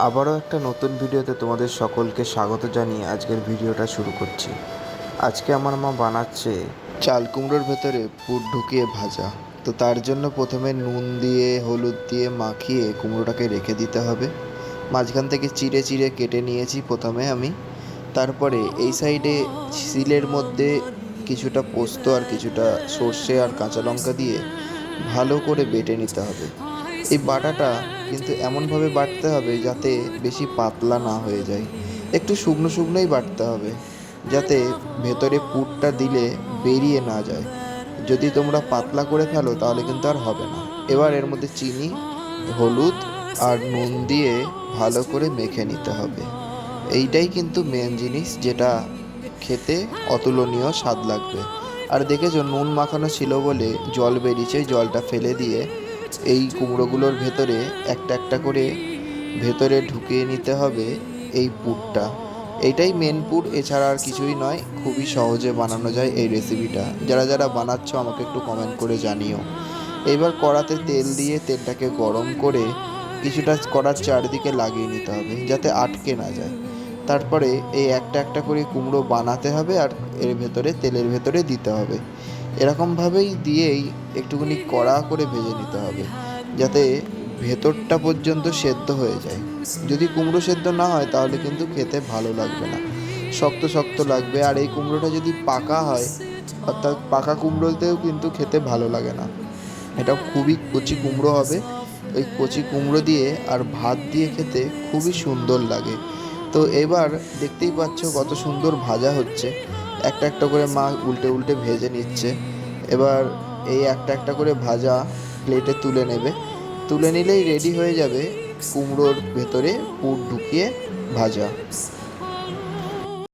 আবারও একটা নতুন ভিডিওতে তোমাদের সকলকে স্বাগত জানিয়ে আজকের ভিডিওটা শুরু করছি। আজকে আমার মা বানাচ্ছে চাল কুমড়োর ভেতরে পুর ঢুকিয়ে ভাজা। তো তার জন্য প্রথমে নুন দিয়ে হলুদ দিয়ে মাখিয়ে কুমড়োটাকে রেখে দিতে হবে। মাঝখান থেকে চিড়ে চিড়ে কেটে নিয়েছি প্রথমে আমি। তারপরে এই সাইডে শিলের মধ্যে কিছুটা পোস্ত আর কিছুটা সর্ষে আর কাঁচা লঙ্কা দিয়ে ভালো করে বেটে নিতে হবে। এই বাটাটা কিন্তু এমনভাবে বাটতে হবে যাতে বেশি পাতলা না হয়ে যায়, একটু শুকনো শুকনোই বাটতে হবে, যাতে ভেতরে পুরটা দিলে বেরিয়ে না যায়। যদি তোমরা পাতলা করে ফেলো তাহলে কিন্তু আর হবে না। এবার এর মধ্যে চিনি, হলুদ আর নুন দিয়ে ভালো করে মেখে নিতে হবে। এইটাই কিন্তু মেন জিনিস, যেটা খেতে অতুলনীয় স্বাদ লাগবে। আর দেখেছো নুন মাখানো ছিল বলে জল বেরিয়েছে, জলটা ফেলে দিয়ে এই কুমড়োগুলোর ভেতরে একটা একটা করে ভেতরে ঢুকিয়ে নিতে হবে এই পুরটা। এইটাই মেন পুর, এছাড়া আর কিছুই নয়। খুবই সহজে বানানো যায় এই রেসিপিটা। যারা যারা বানাচ্ছ আমাকে একটু কমেন্ট করে জানিও। এবার কড়াতে তেল দিয়ে তেলটাকে গরম করে কিছুটা কড়ার চারদিকে লাগিয়ে নিতে হবে যাতে আটকে না যায়। তারপরে এই একটা একটা করে কুমড়ো বানাতে হবে আর এর ভেতরে তেলের ভেতরে দিতে হবে। এরকমভাবেই দিয়েই একটুখানি কড়া করে ভেজে নিতে হবে যাতে ভেতরটা পর্যন্ত সেদ্ধ হয়ে যায়। যদি কুমড়ো সেদ্ধ না হয় তাহলে কিন্তু খেতে ভালো লাগবে না, শক্ত শক্ত লাগবে। আর এই কুমড়োটা যদি পাকা হয়, অর্থাৎ পাকা কুমড়োতেও কিন্তু খেতে ভালো লাগে না। এটা খুবই কচি কুমড়ো হবে। ওই কচি কুমড়ো দিয়ে আর ভাত দিয়ে খেতে খুবই সুন্দর লাগে। তো এবার দেখতেই পাচ্ছ কত সুন্দর ভাজা হচ্ছে। একটা একটা করে মা উল্টে উল্টে ভেজে নিচ্ছে। এবার এই একটা একটা করে ভাজা প্লেটে তুলে নেবে। তুলে নিলেই রেডি হয়ে যাবে কুমড়োর ভেতরে পুর ঢুকিয়ে ভাজা।